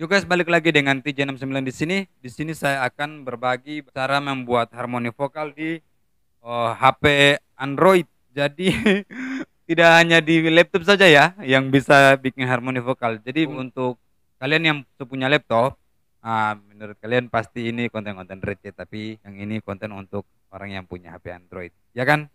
Oke guys, balik lagi dengan TJ69 di sini. Di sini saya akan berbagi cara membuat harmoni vokal di HP Android. Jadi tidak hanya di laptop saja ya yang bisa bikin harmoni vokal. Jadi untuk kalian yang punya laptop, menurut kalian pasti ini konten-konten receh, tapi yang ini konten untuk orang yang punya HP Android, ya kan?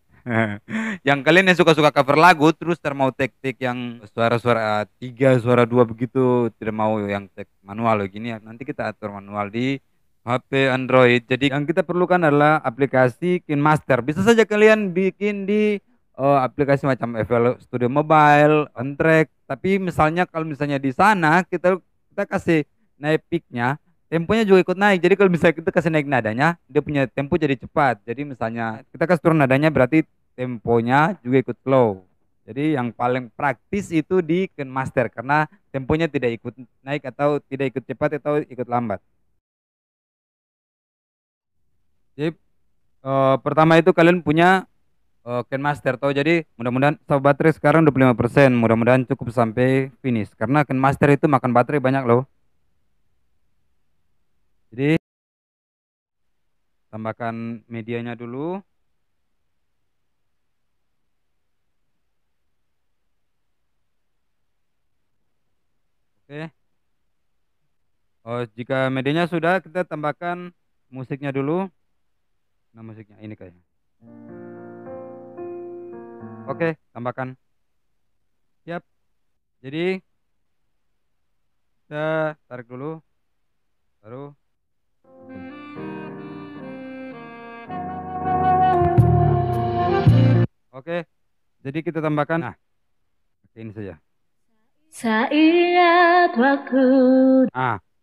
Yang kalian yang suka-suka cover lagu terus mau tek-tek yang suara-suara tiga, suara dua begitu, tidak mau yang tek manual begini ya. Nanti kita atur manual di HP Android. Jadi yang kita perlukan adalah aplikasi KineMaster. Bisa saja kalian bikin di aplikasi macam FL Studio Mobile, OnTrack. Tapi misalnya kalau misalnya di sana kita kasih naik peaknya, temponya juga ikut naik. Jadi kalau misalnya kita kasih naik nadanya, dia punya tempo jadi cepat. Jadi misalnya kita kasih turun nadanya, berarti temponya juga ikut slow. Jadi yang paling praktis itu di KineMaster karena temponya tidak ikut naik atau tidak ikut cepat atau ikut lambat. Jadi pertama itu kalian punya KineMaster tahu. Jadi mudah-mudahan stop baterai sekarang 25%. Mudah-mudahan cukup sampai finish karena KineMaster itu makan baterai banyak loh. Jadi tambahkan medianya dulu. Oke. Oh, jika medianya sudah, kita tambahkan musiknya dulu. Nah, musiknya ini kayaknya. Oke, tambahkan. Siap. Jadi kita tarik dulu, baru. Oke, jadi kita tambahkan. Nah, ini saja. Saat waktu.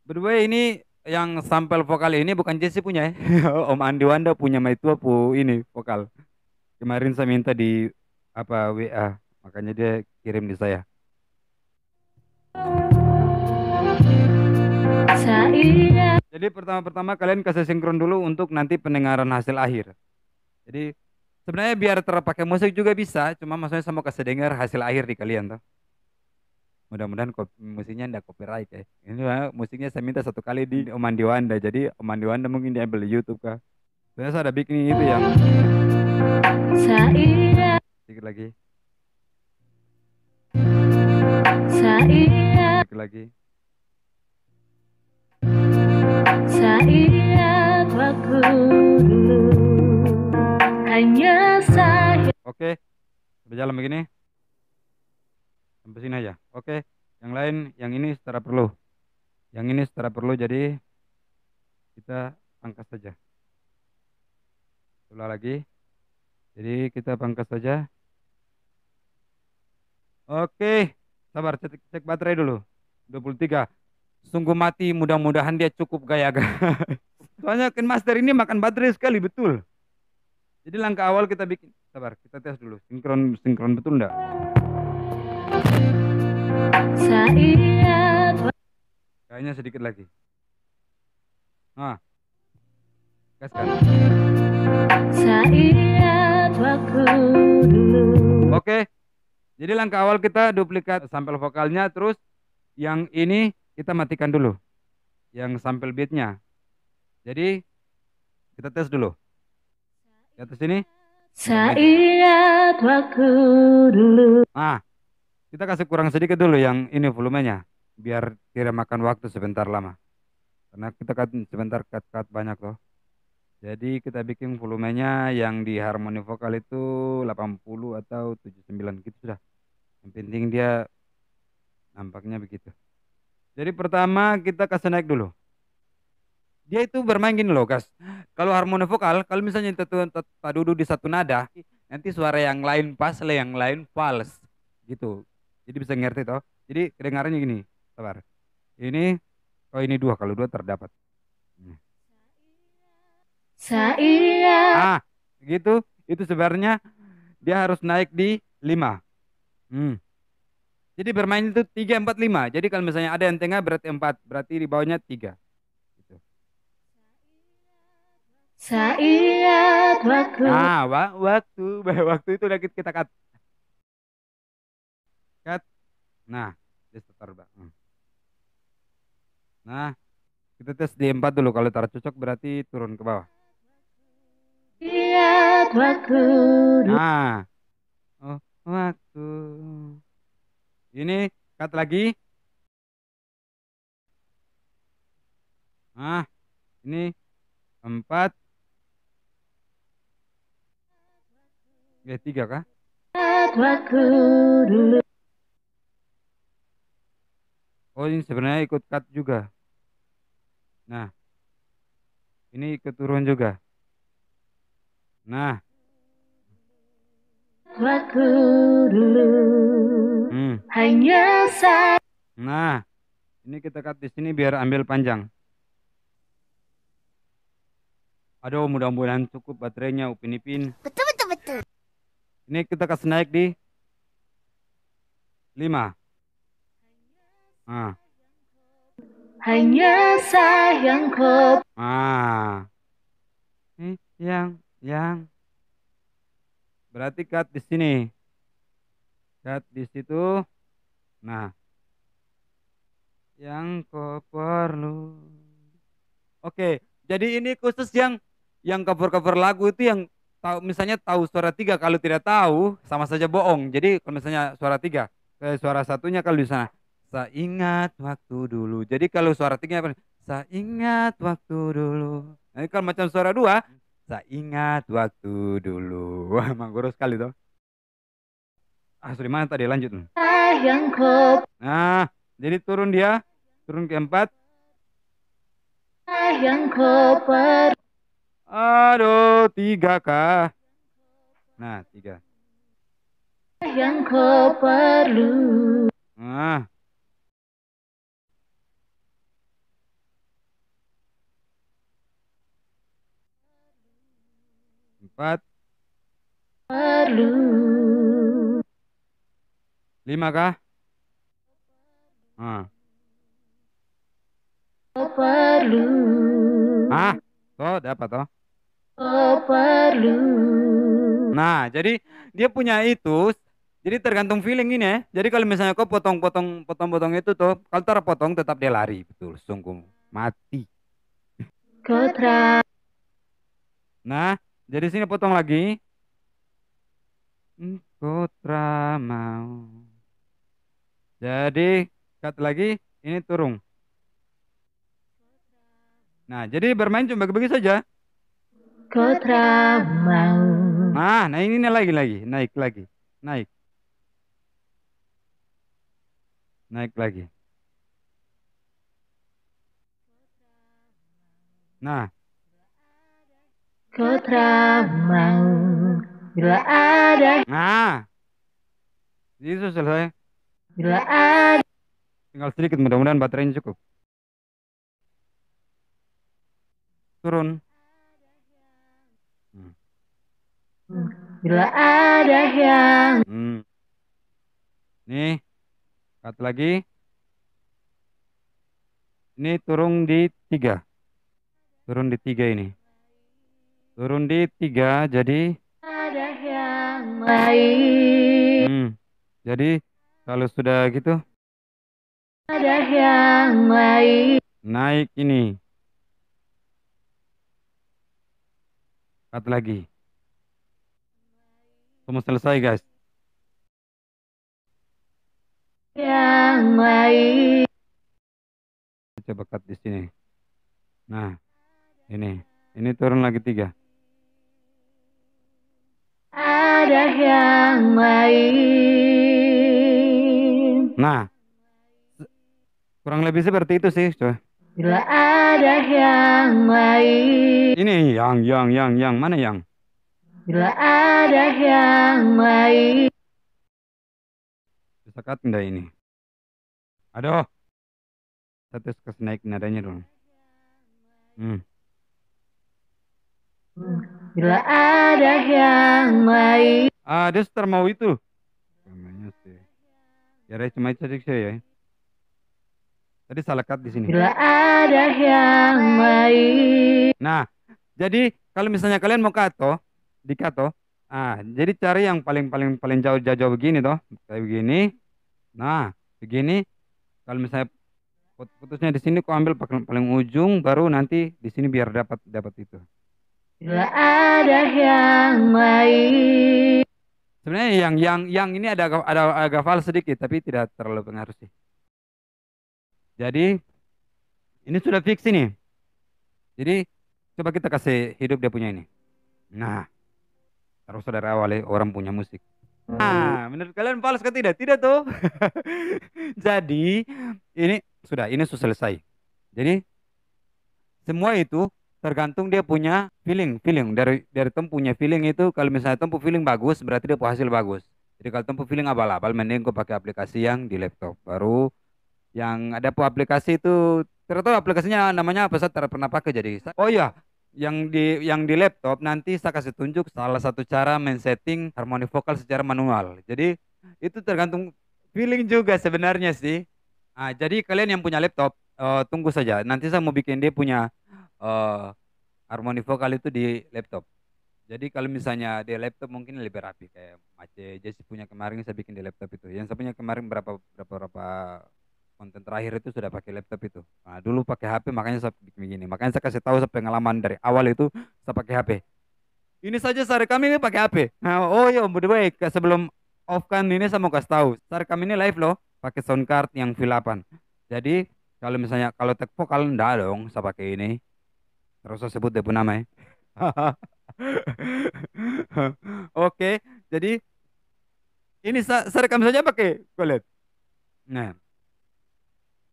By the way, ini yang sampel vokal ini bukan Jesse punya ya. Om Andi Wanda punya Maitua ini vokal. Kemarin saya minta di WA, makanya dia kirim di saya. Jadi pertama-pertama kalian kasih sinkron dulu untuk nanti pendengaran hasil akhir. Jadi sebenarnya biar terpakai musik juga bisa, cuma maksudnya saya mau kasih dengar hasil akhir di kalian tuh. Mudah-mudahan musiknya ndak copyright ya. Ini musiknya saya minta satu kali di Om Andi Wanda. Jadi Om Andi Wanda mungkin dia ambil di YouTube kah. Saya ada bikin itu yang sedikit lagi. Sedikit lagi. Saat waktu dulu hanya saya. Oke, berjalan begini. Sampai sini aja. Oke, yang lain, yang ini secara perlu. Yang ini secara perlu, jadi kita pangkas saja. Ulang lagi. Jadi kita pangkas saja. Oke, sabar, cek baterai dulu. 23. Sungguh mati, mudah-mudahan dia cukup gaya. Soalnya KineMaster ini makan baterai sekali, betul. Jadi langkah awal kita bikin, sabar, kita tes dulu. Sinkron betul enggak? Kayaknya sedikit lagi. Nah, gaskan. Oke, jadi langkah awal kita duplikat sampel vokalnya, terus yang ini kita matikan dulu, yang sampel beatnya. Jadi kita tes dulu. Di atas ini. Saat waktu dulu. Nah, kita kasih kurang sedikit dulu yang ini volumenya, biar tidak makan waktu sebentar lama. Karena kita kan sebentar cut banyak loh. Jadi kita bikin volumenya yang di harmoni vokal itu 80 atau 79 gitu sudah. Yang penting dia nampaknya begitu. Jadi pertama kita kasih naik dulu. Dia itu bermain gini loh, guys. Kalau harmoni vokal, kalau misalnya kita duduk di satu nada, nanti suara yang lain pas, yang lain false, gitu. Jadi bisa ngerti toh. Jadi kedengarannya gini, sabar. Ini, oh ini dua, kalau dua terdapat. Saya. Gitu. Itu sebenarnya dia harus naik di 5. Jadi bermain itu 3, 4, 5. Jadi kalau misalnya ada yang tengah berarti 4, berarti di bawahnya 3. Gitu. Saat waktu. Waktu itu udah kita cut. Cut. Nah, dia terbang. Nah, kita tes di 4 dulu. Kalau tak cocok berarti turun ke bawah. Ingat waktu dulu. Nah, oh, waktu. Ini cut lagi. Nah, ini 4. 3 kah? Ingat waktu dulu. Oh, ini sebenarnya ikut cut juga. Nah, ini ikut turun juga. Nah, Waktu dulu. hmm. Hanya saya. Nah, ini kita cut di sini biar ambil panjang. Aduh, mudah-mudahan cukup baterainya Upin Ipin. Betul, betul, betul. Ini kita kasih naik di 5. Nah, Hanya sayang kau. ah, ini yang berarti cut di sini, cut di situ. Nah, yang kau perlu. Oke, jadi ini khusus yang cover-cover lagu itu yang tahu, misalnya tahu suara 3, kalau tidak tahu sama saja bohong. Jadi kalau misalnya suara 3, suara satunya kalau di sana, saya ingat waktu dulu. Jadi kalau suara 3 apa? Saya ingat waktu dulu. Nah, kalau macam suara 2, saya ingat waktu dulu. Wah, emang gurus sekali tuh. Ah, sudah mana tadi lanjut. Sayang kau. Nah, jadi turun dia, turun ke 4. Sayang kau perlu. Aduh, 3 kah? Nah, 3. Yang kau perlu. Nah, 4. Perlu. 5 kah? Nah. Kau perlu. Ah, toh dapat toh. Kau perlu. Nah, jadi dia punya itu. Jadi tergantung feeling ini ya. Jadi kalau misalnya kau potong-potong itu tuh, kalau taruh potong tetap dia lari, betul, sungguh mati. Kau Nah, jadi sini potong lagi. Kotra mau. Jadi cut lagi, ini turun. Nah, jadi bermain cuma bagi-bagi saja. Kau mau. Nah ini lagi naik lagi, naik, naik lagi. Nah, Kau mau. Bila ada. nah, itu selesai. Bila ada. Tinggal sedikit, mudah-mudahan baterainya cukup. Turun. Hmm. Bila ada yang. Nih, cut lagi. Ini turun di 3. Turun di 3 ini. Turun di 3, jadi. Ada yang lain. Jadi kalau sudah gitu. Ada yang lain. Naik ini. Cut lagi. Semua selesai guys. Yang lain. Coba cut di sini. Nah, ini turun lagi 3. Ada yang lain. Nah, kurang lebih seperti itu sih, coy. Bila ada yang lain. Ini yang mana yang? Bila ada yang lain. Bisa cut enggak ini? Aduh. Saya tes kasih naik nadanya dulu. Bila ada yang lain. Ah, dia setar mau itu. Namanya sih. Ya, cuma itu saja ya. Tadi salah cut di sini. Bila ada yang lain. Nah, jadi kalau misalnya kalian mau kato, di kato, jadi cari yang paling jauh begini toh, kayak begini. Nah, begini. Kalau misalnya Putusnya di sini kau ambil paling ujung, baru nanti di sini biar dapat dapat itu. Bila ada yang baik. Sebenarnya yang ini ada agak fals sedikit, tapi tidak terlalu pengaruh sih. Jadi ini sudah fix ini. Jadi coba kita kasih hidup dia punya ini. Nah, terus dari awal ya, orang punya musik. Nah, menurut kalian fals ke tidak? Tidak tuh. Jadi ini sudah selesai. Jadi semua itu tergantung dia punya feeling dari tem punya feeling itu. Kalau misalnya tem feeling bagus berarti dia hasil bagus. Jadi kalau tem feeling abal-abal mending kau pakai aplikasi yang di laptop. Baru yang ada aplikasi itu ternyata aplikasinya namanya apa saya tidak pernah pakai jadi oh iya yang di laptop nanti saya kasih tunjuk salah satu cara men-setting harmoni vokal secara manual. Jadi itu tergantung feeling juga sebenarnya sih. Jadi kalian yang punya laptop tunggu saja nanti saya mau bikin dia punya eh, harmoni vokal itu di laptop. Jadi kalau misalnya di laptop mungkin lebih rapi kayak Mace Jesse punya kemarin saya bikin di laptop itu. Yang saya punya kemarin berapa konten terakhir itu sudah pakai laptop itu. Nah, dulu pakai HP makanya saya bikin begini. Makanya saya kasih tahu saya pengalaman dari awal itu saya pakai HP. Ini saja saya rekam ini pakai HP. Nah, oh ya by the way sebelum off kan ini saya mau kasih tahu. Saya rekam ini live loh pakai sound card yang V8. Jadi kalau misalnya kalau tag vokal enggak dong saya pakai ini. Terus saya sebut dia pun nama ya. Oke, jadi ini saya rekam saja pakai kulit. Nah,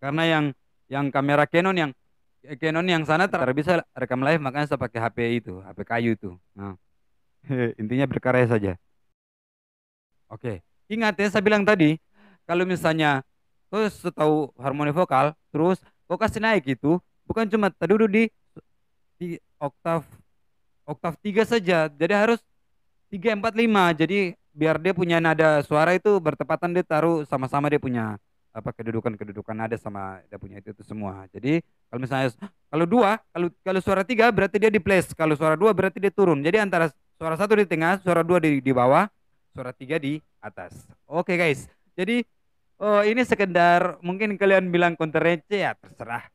karena yang kamera Canon yang sana tak bisa rekam live makanya saya pakai HP itu, HP kayu itu. Nah, intinya berkarya saja. Oke, ingat ya saya bilang tadi kalau misalnya terus tahu harmoni vokal, terus kau kasih naik itu bukan cuma duduk di oktav oktav 3 saja. Jadi harus 3 4 5. Jadi biar dia punya nada suara itu bertepatan dia taruh sama-sama dia punya apa kedudukan nada sama dia punya itu semua. Jadi kalau misalnya kalau dua, kalau suara tiga berarti dia di place, kalau suara dua berarti dia turun. Jadi antara suara satu di tengah, suara dua di bawah, suara tiga di atas. Oke guys. Jadi ini sekedar mungkin kalian bilang konten receh ya terserah.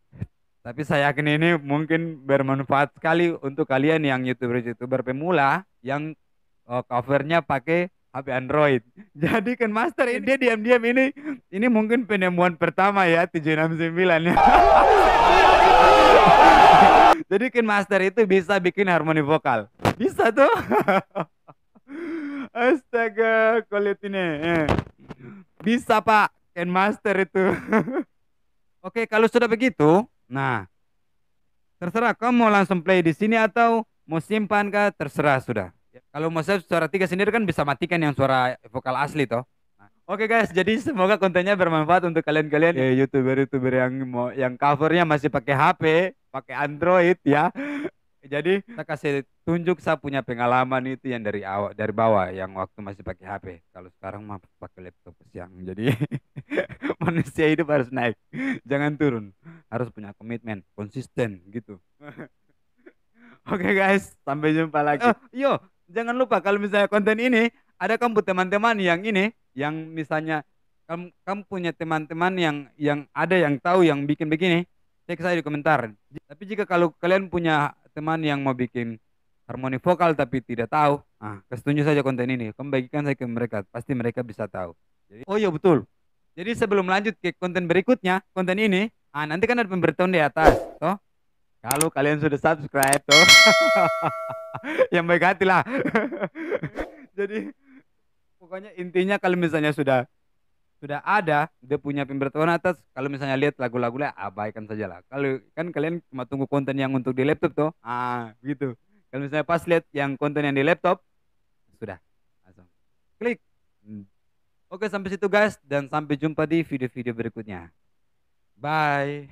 Tapi saya yakin ini mungkin bermanfaat sekali untuk kalian yang YouTuber-YouTuber pemula yang covernya pakai HP Android. Jadi kan Master ini dia diam-diam ini mungkin penemuan pertama ya 769 ya. Jadi kan Master itu bisa bikin harmoni vokal. Bisa tuh. Astaga, kulit ini. Bisa Pak, Ken Master itu. Oke, kalau sudah begitu, nah terserah kamu mau langsung play di sini atau mau simpan kah terserah sudah. Kalau mau save suara tiga sendiri kan bisa matikan yang suara vokal asli toh. Nah, oke guys, jadi semoga kontennya bermanfaat untuk kalian-kalian ya YouTuber-YouTuber yang covernya masih pakai HP, pakai Android ya. Jadi saya kasih tunjuk saya punya pengalaman itu yang dari awal dari bawah yang waktu masih pakai HP. Kalau sekarang mah pakai laptop siang. Jadi manusia hidup harus naik, jangan turun. Harus punya komitmen, konsisten gitu. Oke guys, sampai jumpa lagi. Yo, jangan lupa kalau misalnya konten ini ada kamu teman-teman yang ini, yang misalnya kamu punya teman-teman yang ada yang tahu yang bikin begini, cek saya di komentar. Tapi jika kalau kalian punya teman yang mau bikin harmoni vokal tapi tidak tahu, kasih tunjuk saja konten ini. Kamu bagikan saya ke mereka, pasti mereka bisa tahu. Jadi, oh iya betul. Jadi sebelum lanjut ke konten berikutnya, konten ini, nanti kan ada pemberitahuan di atas, toh. Kalau kalian sudah subscribe tuh, yang baik hati lah. Jadi pokoknya intinya kalau misalnya sudah ada dia punya pemberitahuan atas, kalau misalnya lihat lagu-lagunya abaikan saja lah. Kalau kan kalian cuma tunggu konten yang untuk di laptop tuh, gitu. Kalau misalnya pas lihat yang konten yang di laptop, sudah langsung klik. Oke sampai situ guys dan sampai jumpa di video-video berikutnya. Bye.